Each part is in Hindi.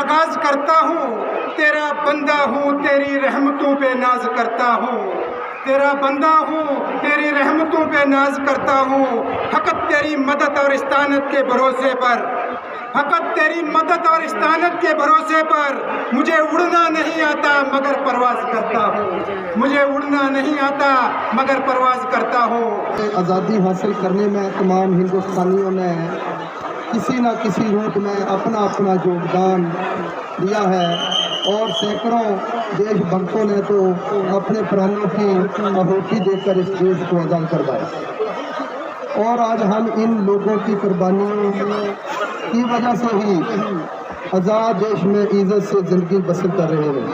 आगाज करता हूँ, तेरा बंदा हूँ, तेरी रहमतों पे नाज करता हूँ। तेरा बंदा हूँ, तेरी रहमतों पे नाज करता हूँ। फकत तेरी मदद और इस्तानत के भरोसे पर, फकत तेरी मदद और इस्तानत के भरोसे पर मुझे उड़ना नहीं आता मगर परवाज करता हूँ। मुझे उड़ना नहीं आता मगर परवाज करता हूँ। आज़ादी हासिल करने में तमाम हिंदुस्तानियों ने किसी न किसी रूप में अपना अपना योगदान दिया है और सैकड़ों देशभक्तों ने तो अपने प्राणों की आहुति देकर इस देश को आज़ाद करवाया। और आज हम इन लोगों की कुर्बानियों की वजह से ही आज़ाद देश में इज्जत से ज़िंदगी बसर कर रहे हैं।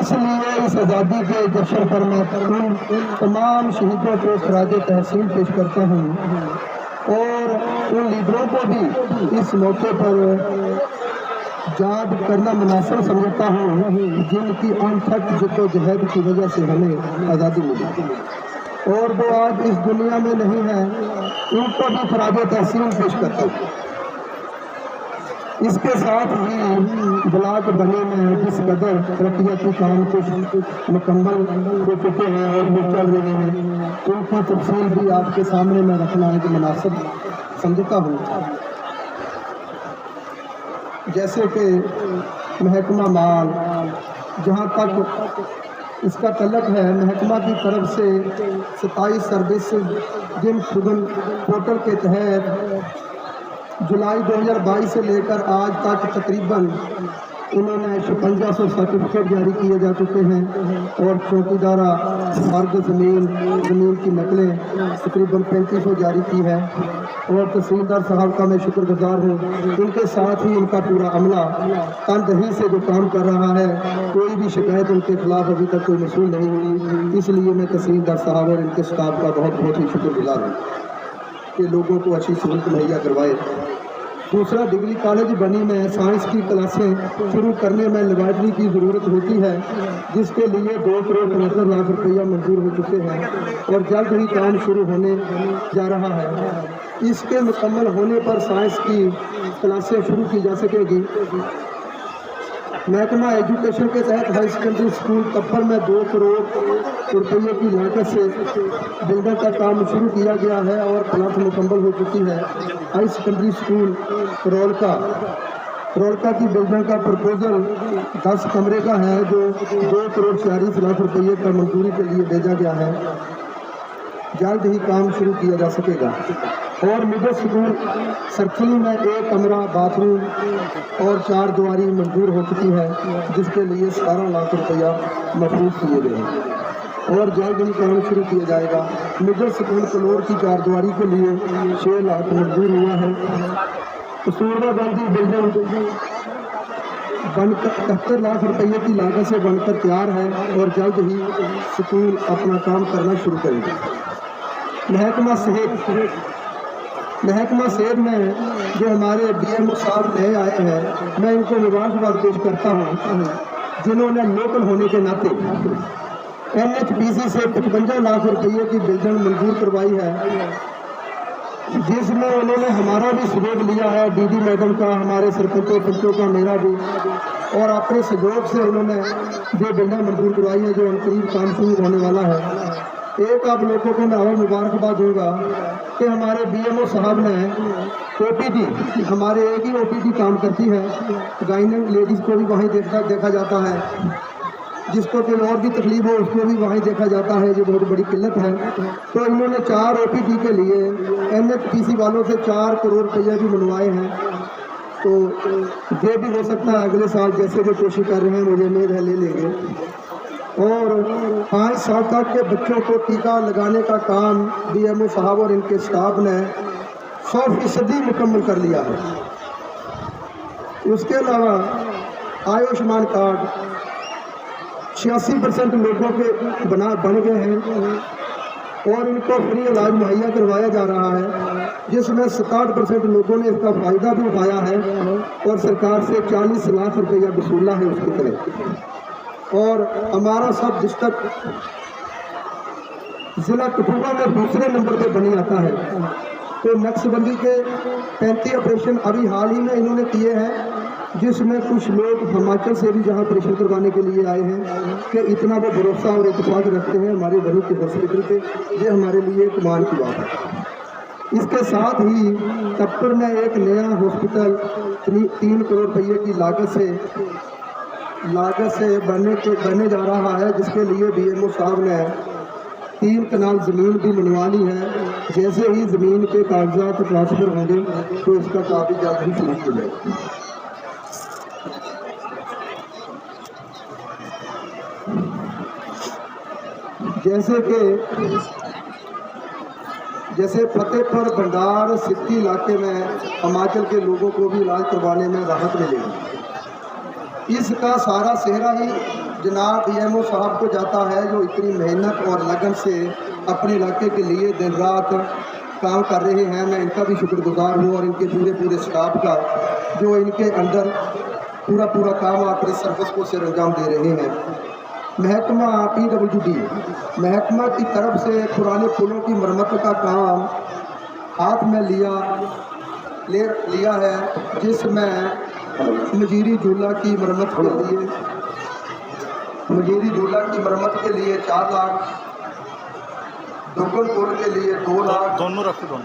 इसलिए इस आज़ादी के जश्न पर मैं उन तमाम शहीदों को खराज तहसीन पेश करता हूँ और उन लीडरों को भी इस मौके पर याद करना मुनासिब समझता हूँ जिनकी अनथक जद्दोजहद की वजह से हमें आज़ादी मिली और वो आज इस दुनिया में नहीं है, उनको भी खराज तहसीन पेश करता हूँ। इसके साथ ही ब्लॉक बने में जिस कदर तरक्याती काम कुछ मुकम्मल हो चुके हैं और वो चल रहे हैं, उनकी तफसील भी आपके सामने मैं रखना है कि मुनासिब समझता हूँ। जैसे कि महकमा माल, जहाँ तक इसका तल्लक है, महकमा की तरफ से 27 सर्विस जिन शुगन पोर्टल के तहत जुलाई 2022 से लेकर आज तक तकरीबन इन्होंने 5600 सर्टिफिकेट जारी किए जा चुके हैं और चौकीदारा मार्ग ज़मीन की नकलें तकरीबन 3500 जारी की है और तहसीलदार साहब का मैं शुक्रगुजार हूँ। इनके साथ ही इनका पूरा अमला तनदही से जो काम कर रहा है, कोई भी शिकायत उनके खिलाफ अभी तक कोई मसूल नहीं हुई। इसलिए मैं तहसीलदार साहब और इनके स्टाफ का बहुत बहुत ही शुक्रगुजार हूँ कि लोगों को अच्छी सहूलत मुहैया करवाए। दूसरा, डिग्री कॉलेज बनी में साइंस की क्लासें शुरू करने में लेबॉरेटरी की ज़रूरत होती है, जिसके लिए 2 करोड़ 75 लाख रुपया मंजूर हो चुके हैं और जल्द ही काम शुरू होने जा रहा है। इसके मुकम्मल होने पर साइंस की क्लासें शुरू की जा सकेगी। महकमा एजुकेशन के तहत हाई सेकेंडरी स्कूल तप्पर में 2 करोड़ रुपये की लागत से बिल्डर का काम शुरू किया गया है और प्लांट मुकम्मल हो चुकी है। हाई सेकेंडरी स्कूल रोलका की बिल्डर का प्रपोजल 10 कमरे का है जो 2 करोड़ 40 लाख रुपये का मंजूरी के लिए भेजा गया है। जल्द ही काम शुरू किया जा सकेगा। और मिडिल स्कूल सरखली में 1 कमरा, बाथरूम और 4 दीवारी मंजूर हो चुकी है, जिसके लिए 17 लाख रुपया महफूज किए गए हैं और जल्द ही काम शुरू किया जाएगा। मिडिल स्कूल फ्लोर की 4 दीवारी के लिए 6 लाख मंजूर हुआ है। कस्तूरबा गांधी बिल्डिंग बनकर 71 लाख रुपये की लागत से बनकर तैयार है और जल्द ही स्कूल अपना काम करना शुरू करेगा। महकमा सेहत में जो हमारे BMO साहब नए आए हैं, मैं इनको मुबारकबाद पेश करता हूँ, जिन्होंने लोकल होने के नाते NHPC से 55 लाख रुपये की बिल्डिंग मंजूर करवाई है, जिसमें उन्होंने हमारा भी सहयोग लिया है, DD मैडम का, हमारे सरपंचों पंचों का, मेरा भी, और अपने सहयोग से उन्होंने जो बिल्डिंग मंजूर करवाई है जो अनकरीब काम शुरू होने वाला है। एक आप लोगों को मैं और मुबारकबाद दूंगा कि हमारे BMO साहब ने OPD, हमारे एक ही OPD काम करती है, गाइनिक लेडीज़ को भी वहीं देखा जाता है, जिसको कोई और भी तकलीफ हो उसको भी वहीं देखा जाता है, जो बहुत बड़ी किल्लत है। तो इन्होंने 4 OPD के लिए NHPC वालों से 4 करोड़ रुपये भी मनवाए हैं। तो ये भी हो सकता है अगले साल जैसे जो कोशिश कर रहे हैं, मुझे उम्मीद है ले लेंगे। और 5 साल तक के बच्चों को टीका लगाने का काम BMO साहब और इनके स्टाफ ने 100% मुकम्मल कर लिया है। उसके अलावा आयुष्मान कार्ड 86% लोगों के बन गए हैं और इनको फ्री इलाज मुहैया करवाया जा रहा है, जिसमें 67% लोगों ने इसका फ़ायदा भी उठाया है और सरकार से 40 लाख रुपया वसूला है उसकी तरह। और हमारा सब डिस्ट्रिक्ट ज़िला कठुआ में दूसरे नंबर पे बनी आता है। तो नक्शबंदी के 35 ऑपरेशन अभी हाल ही में इन्होंने किए हैं जिसमें कुछ लोग हिमाचल से भी जहाँ ऑपरेशन करवाने के लिए आए हैं कि इतना वो भरोसा और इत्तेफाक रखते हैं हमारे बनी के हॉस्पिटल पे, ये हमारे लिए एक मान की बात है। इसके साथ ही टप्पर में एक नया हॉस्पिटल 3 करोड़ रुपये की लागत से बनने जा रहा है, जिसके लिए बीएमओ साहब ने 3 कनाल ज़मीन भी मनवा ली है। जैसे ही ज़मीन के कागजात ट्रांसफ़र होंगे तो इसका काफ़ी जल्द ही शुरू हो जाएगा। जैसे फतेहपुर भंडार सिटी इलाके में हिमाचल के लोगों को भी इलाज करवाने में राहत मिलेगी। इसका सारा सेहरा ही जनाब बीएमओ साहब को जाता है, जो इतनी मेहनत और लगन से अपने इलाके के लिए दिन रात काम कर रहे हैं। मैं इनका भी शुक्रगुजार हूँ और इनके पूरे स्टाफ का, जो इनके अंदर पूरा काम अपनी सर्विस को सिर अंजाम दे रहे हैं। महकमा PWD महकमा की तरफ से पुराने पुलों की मरम्मत का काम हाथ में लिया है, जिसमें मजीरी झूला की मरम्मत के लिए 4 लाख, दुर्गमपुर के लिए 2 लाख, दोनों रखो,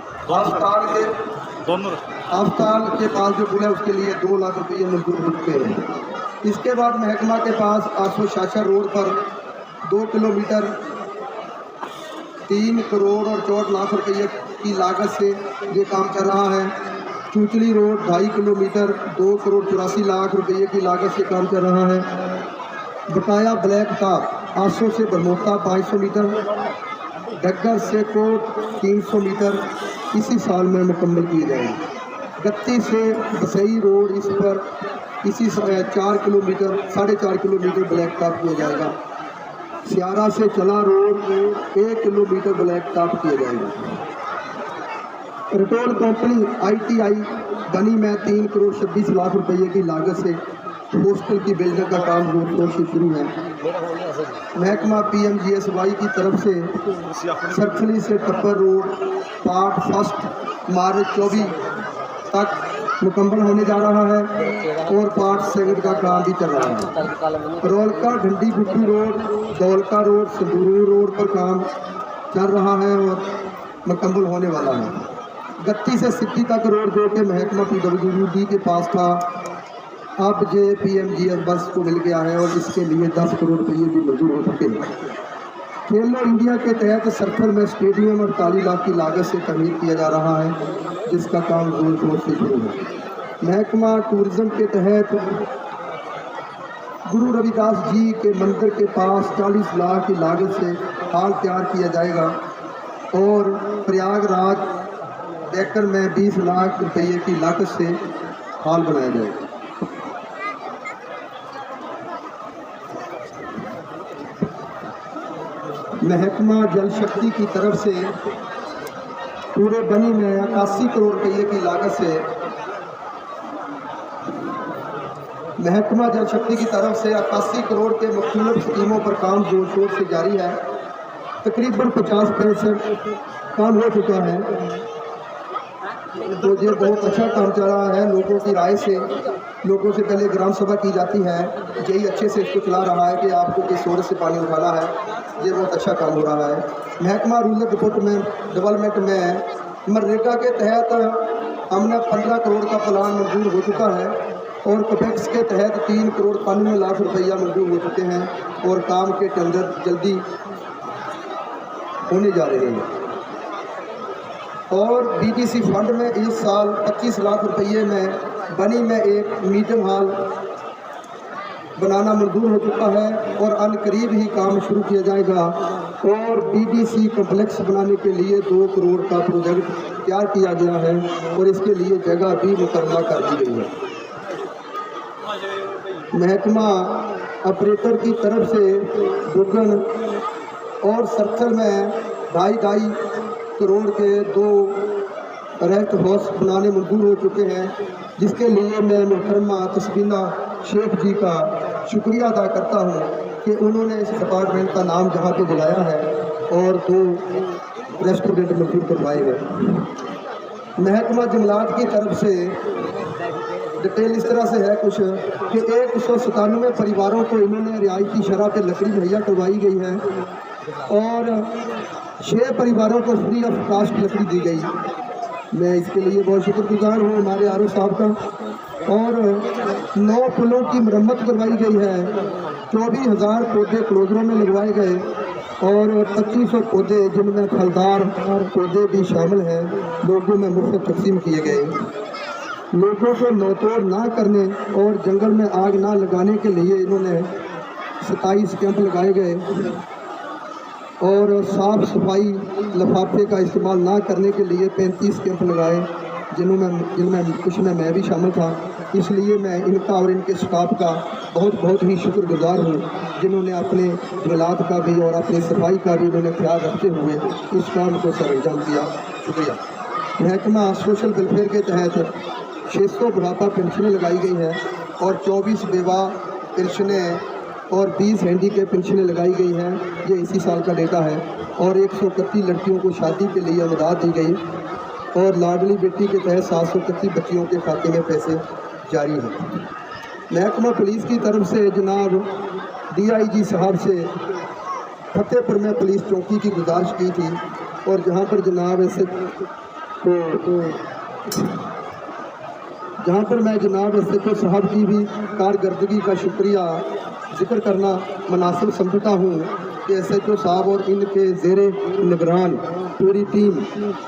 आफ्ताल के पास जो पुल है उसके लिए 2 लाख रुपये मंजूर हो चुके हैं। इसके बाद महकमा के पास आसो शाशा रोड पर 2 किलोमीटर 3 करोड़ और 64 लाख रुपये की लागत से ये काम चल रहा है। चूचली रोड 2.5 किलोमीटर 2 करोड़ 84 लाख रुपये की लागत से काम चल रहा है। बकाया ब्लैक टॉप आसो से बरमोता 500 मीटर, डग्गर से कोट 300 मीटर इसी साल में मुकम्मल किए जाएंगे। गत्ती से बसई रोड इस पर इसी 4 किलोमीटर 4.5 किलोमीटर ब्लैक टॉप किया जाएगा। सियारा से चला रोड 1 किलोमीटर ब्लैक टॉप किया जाएगा। रिटेल कंपनी ITI बनी में 3 करोड़ 26 लाख रुपये की लागत से हॉस्टल की बिल्डिंग का काम जोर से शुरू है। महकमा PMGSY की तरफ से सरखली से टप्पर रोड पार्ट 1 मार्च 24 तक मुकम्मल होने जा रहा है और पार्ट 7 का काम भी चल रहा है। रोलका ढंडी गुट्टी रोड, दौलका रोड, संदूरू रोड पर काम चल रहा है और मुकम्मल होने वाला है। गत्ती से सिटी तक रोड जो कि महकमा PWD के पास था, अब JPMGS बस को मिल गया है और इसके लिए 10 करोड़ रुपये भी मंजूर हो चुके हैं। खेलो इंडिया के तहत सर्कल में स्टेडियम 48 लाख की लागत से तमीर किया जा रहा है, जिसका काम जोर शोर से शुरू है। महकमा टूरिज़्म के तहत गुरु रविदास जी के मंदिर के पास 40 लाख की लागत से हाल तैयार किया जाएगा और प्रयागराज डेक्कन में 20 लाख रुपये की लागत से हाल बनाया जाएगा। महकमा जल शक्ति की तरफ से पूरे बनी में 81 करोड़ रुपये की लागत से महकमा जल शक्ति की तरफ से 81 करोड़ के मुख्तलिफ स्कीमों पर काम जोर शोर से जारी है। तकरीबन 50% काम हो चुका है, तो ये बहुत अच्छा काम चल रहा है। लोगों की राय से, लोगों से पहले ग्राम सभा की जाती है, यही अच्छे से इसको चला रहा है कि आपको किस सोर्स से पानी उठाना है। ये बहुत अच्छा काम हो रहा है। महकमा रूरल डेवलपमेंट में मनरेगा के तहत हमने 15 करोड़ का प्लान मंजूर हो चुका है और कपेक्स के तहत 3 करोड़ 95 लाख रुपया मंजूर हो चुके हैं और काम के टेंडर जल्दी होने जा रहे हैं। और BDC फंड में इस साल 25 लाख रुपये में बनी में एक मीटिंग हॉल बनाना मंजूर हो चुका है और अनकरीब ही काम शुरू किया जाएगा। और BDC कम्प्लेक्स बनाने के लिए 2 करोड़ का प्रोजेक्ट तैयार किया गया है और इसके लिए जगह भी मुकर्रर कर दी गई है। महकमा ऑपरेटर की तरफ से दुगन और सर्कल में 2.5 करोड़ के 2 रेस्ट हाउस बनाने मंजूर हो चुके हैं, जिसके लिए मैं मोहतरमा तस्बीना शेख जी का शुक्रिया अदा करता हूँ कि उन्होंने इस डिपार्टमेंट का नाम जहाँ पे बुलाया है और 2 रेस्टोरेंट मंजूर करवाए गए। महकमा जंगलात की तरफ से डिटेल इस तरह से है कुछ कि 197 परिवारों को इन्होंने रियायती शरह पे लकड़ी मुहैया करवाई गई है और 6 परिवारों को फ्री ऑफ कास्ट लकड़ी दी गई। मैं इसके लिए बहुत शुक्रगुजार हूँ हमारे आर ओ साहब का। और 9 पुलों की मरम्मत करवाई गई है, 24,000 पौधे क्लोजरों में लगवाए गए और 2500 पौधे जिनमें फलदार पौधे भी शामिल हैं लोगों में मुफ्त तकसीम किए गए। लोगों को नौतोड़ ना करने और जंगल में आग ना लगाने के लिए इन्होंने 27 कैंप लगाए गए और साफ़ सफाई लिफाफे का इस्तेमाल ना करने के लिए 35 कैंप लगाए, जिनमें कुछ में मैं भी शामिल था। इसलिए मैं इनका और इनके स्टाफ का बहुत ही शुक्रगुजार हूँ, जिन्होंने अपने जंगलात का भी और अपनी सफाई का भी उन्होंने ख्याल रखते हुए इस काम को सर अंजाम दिया। शुक्रिया। महकमा सोशल वेलफेयर के तहत 600 बुढ़ापा पेंशनें लगाई गई हैं और 24 बेवा पेंशनें और 20 हैंडीकैप पेंशनें लगाई गई हैं। ये इसी साल का डेटा है। और 131 लड़कियों को शादी के लिए मदद दी गई और लाडली बेटी के तहत 731 बच्चियों के खाते में पैसे जारी हैं। महकमा पुलिस की तरफ से जनाब DIG साहब से फतेहपुर में पुलिस चौकी की गुजारिश की थी और जहाँ पर मैं जनाब SHO साहब की भी कारकर्दगी का शुक्रिया जिक्र करना मुनासिब समझता हूँ कि SHO साहब और इनके ज़ेरे निगरान पूरी टीम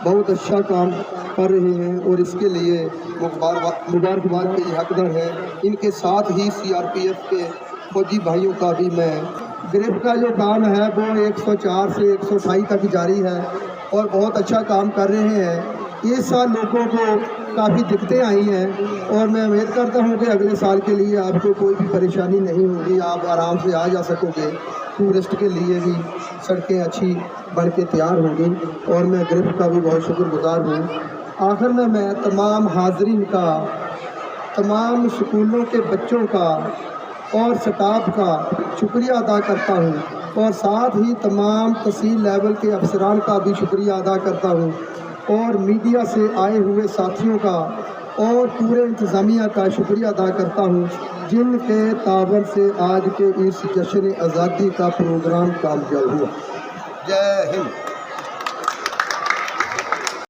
बहुत अच्छा काम कर रहे हैं और इसके लिए मुबारकबाद के हकदार हैं। इनके साथ ही CRPF के फौजी भाइयों का भी मैं गिरफ्त का जो काम है वो 104 से 128 तक जारी है और बहुत अच्छा काम कर रहे हैं। इस साल लोगों को काफ़ी दिक्कतें आई हैं और मैं उम्मीद करता हूं कि अगले साल के लिए आपको कोई भी परेशानी नहीं होगी, आप आराम से आ जा सकोगे। टूरिस्ट के लिए भी सड़कें अच्छी बन के तैयार होंगी और मैं गिरफ्त का भी बहुत शुक्रगुजार हूँ। आखिर में मैं तमाम हाज़रीन का, तमाम स्कूलों के बच्चों का और स्टाफ का शुक्रिया अदा करता हूँ और साथ ही तमाम तहसील लेवल के अफसरान का भी शुक्रिया अदा करता हूँ और मीडिया से आए हुए साथियों का और पूरे इंतज़ामिया का शुक्रिया अदा करता हूँ, जिनके ताबन से आज के इस जश्न आज़ादी का प्रोग्राम कामयाब हुआ। जय हिंद।